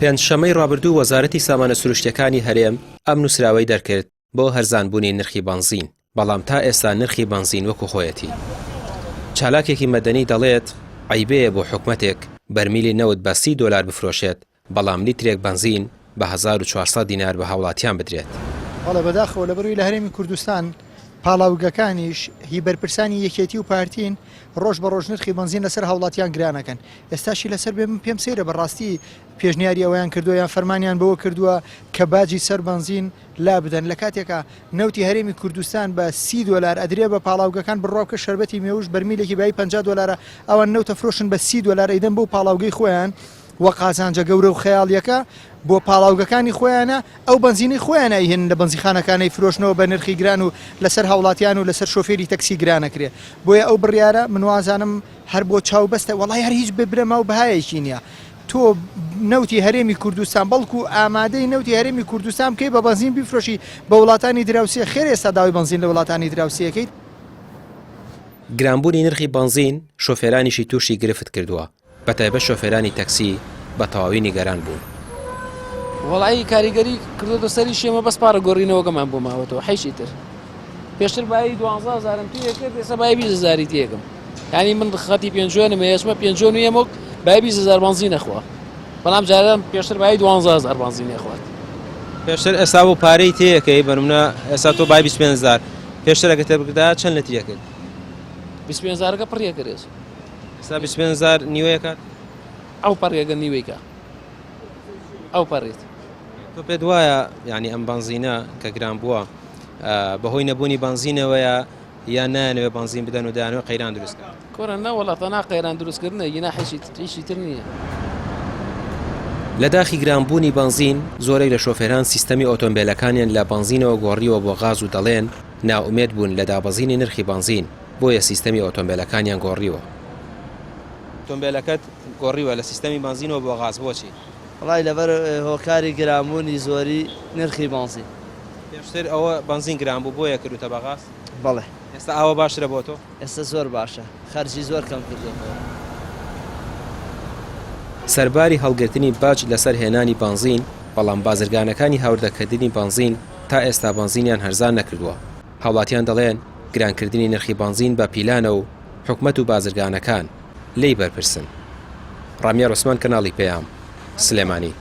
پێنجشەمەی ڕابردوو وەزارەتی سامانە سروشتیەکانی هەرێم ئەم نووسراوەی دەرکرد بۆ هەرزانبوونی نرخی بنزین، بەڵام تا ئێستا نرخی بنزین وەکو خۆیەتی. چالاکێکی مەدەنی دەڵێت عیبەیە بۆ حکومەتێک بەرمیلی نەوت بە $30 بفرۆشێت، بەڵام لیترێک بنزین بە 1400 دینار بە هاوڵاتیان بدرێت. بەڵێ بەداخەوە لەبەروی لە هەرێمی کوردستان پاڵاوگەکانیش هیبەرپرسانی یەکێتی و پارتین ڕۆژ بە ڕۆژ نرخی بنزین لەسەر هاوڵاتیان گرانەکەن. ئێستاشی لەسەر بێ من پێم سەیرە بەڕاستی پێشنیاری ئەویان کردووە یان فەرمانیان بەوە کردووە کە باجی سەر بنزین لا بدەن، لە کاتێکە نەوتی هەرێمی کوردستان بە $30 ئەدرێ بە پاڵاوگەکان بڕاوکە شەربەتی مێوش بەرمیلێکی بای $50 ئەوان نەوتە فرۆشن بە $30 ئەیدەن بۆ پاڵاوگەی خۆیان وە قازانجە گەورە و خەیاڵیەکە بۆ پاڵاوگەکانی خۆیانە ئەو بنزینی خۆیان ئەیهێن لە بنزیخانەکانی فرۆشنەوە بە نرخی گران و لەسەر هاوڵاتیان و لەسەر شۆفێری تەکسی گرانەکرێ. بۆیە ئەو بڕیارە من وازانم هەر بۆ چاوبەستە، وەڵای هەر هیچ ببرەمە و بەهایەکی نییە. تۆ نەوتی هەرێمی کوردستان بەڵکو ئامادەی نەوتی هەرێمی کوردستان بکەی بە بنزین بیفرۆشی بە وڵاتانی دراوسێ، خێر ئێستا داوای بنزین لە وڵاتانی دراوسەکەیت. گرانبوونی نرخی بنزین شۆفێرانیشی تووشی گرفت کردووە، بەتایبەت شۆفێرانی تەکسی بە تەواوی نیگەران بوون. وڵی کاریگەری کردو سەری شێمە بەس پارە گۆڕینەوەگەمان بۆ ماوەتەوە حیشی تر پێشتر بای 12,000 توێکرد ێستا بای 20,000 تێکم، ینی من خەتی پێنجۆنم ێسمە 50 بای 20,000 بنزین نەخوا، بەڵام جاران پێشتر بای 12,000 بنزین نەخوات. پێشتر ئێستا بۆ پارەی تێیەکەی بەنمونە ئێستا تۆ بای 25,000 پێشتر ئەگە تێبگدا چەند لە تریەکرد؟ 25,000 پڕیەکرێت، ئێستا 25,000 نیوەیەکات ئەو پەڕێگە نیوەیکە ئەو پەڕێت. تۆ پێت وایە ینی ئەم بنزینە کە گران بووە بەهۆی نەبوونی بنزینەوەیە یان نایانەوێ بنزین بدەن و دایانەوە قەیران دروستکەن؟ کۆرە نەوەڵا تەنا قەیران دروستکردنە ینا حیشی تر نییە. لە داخی گرانبوونی بنزین زۆرێک لە شۆفێران سیستەمی ئۆتۆمبیلەکانیان لە بنزینەوە گۆڕیوە بۆ غاز و دەڵێن ناومێد بوون لە دابەزینی نرخی بنزین، بۆیە سیستەمی ئۆتۆمبیلەکانیان گۆڕیوە. ئۆتۆمبیلەکەت گۆڕیوە لە سیستەمی بنزینەوە بۆ غاز، بۆچی؟ وڵی لەبەر هۆکاری گرانبوونی زۆری نرخی بنزین. پێشتر ئەوە بنزین گران بوو بۆیە کردوتە بە غاز؟ بەڵێ. ئێستا ئەوە باشترە بۆ تۆ؟ ئێستا زۆر باشە، خەرجی زۆر کەم کردووە. سەرباری هەڵگرتنی باج لەسەر هێنانی بنزین، بەڵام بازرگانەکانی هاوردەکردنی بنزین تا ئێستا بنزینیان هەرزان نەکردووە. هاوڵاتیان دەڵێن گرانکردنی نرخی بنزین بە پیلانە و حکومەت و بازرگانەکان لی بەرپرسن. ڕامیا ڕۆسمان کەناڵی پێیام سلێمانی.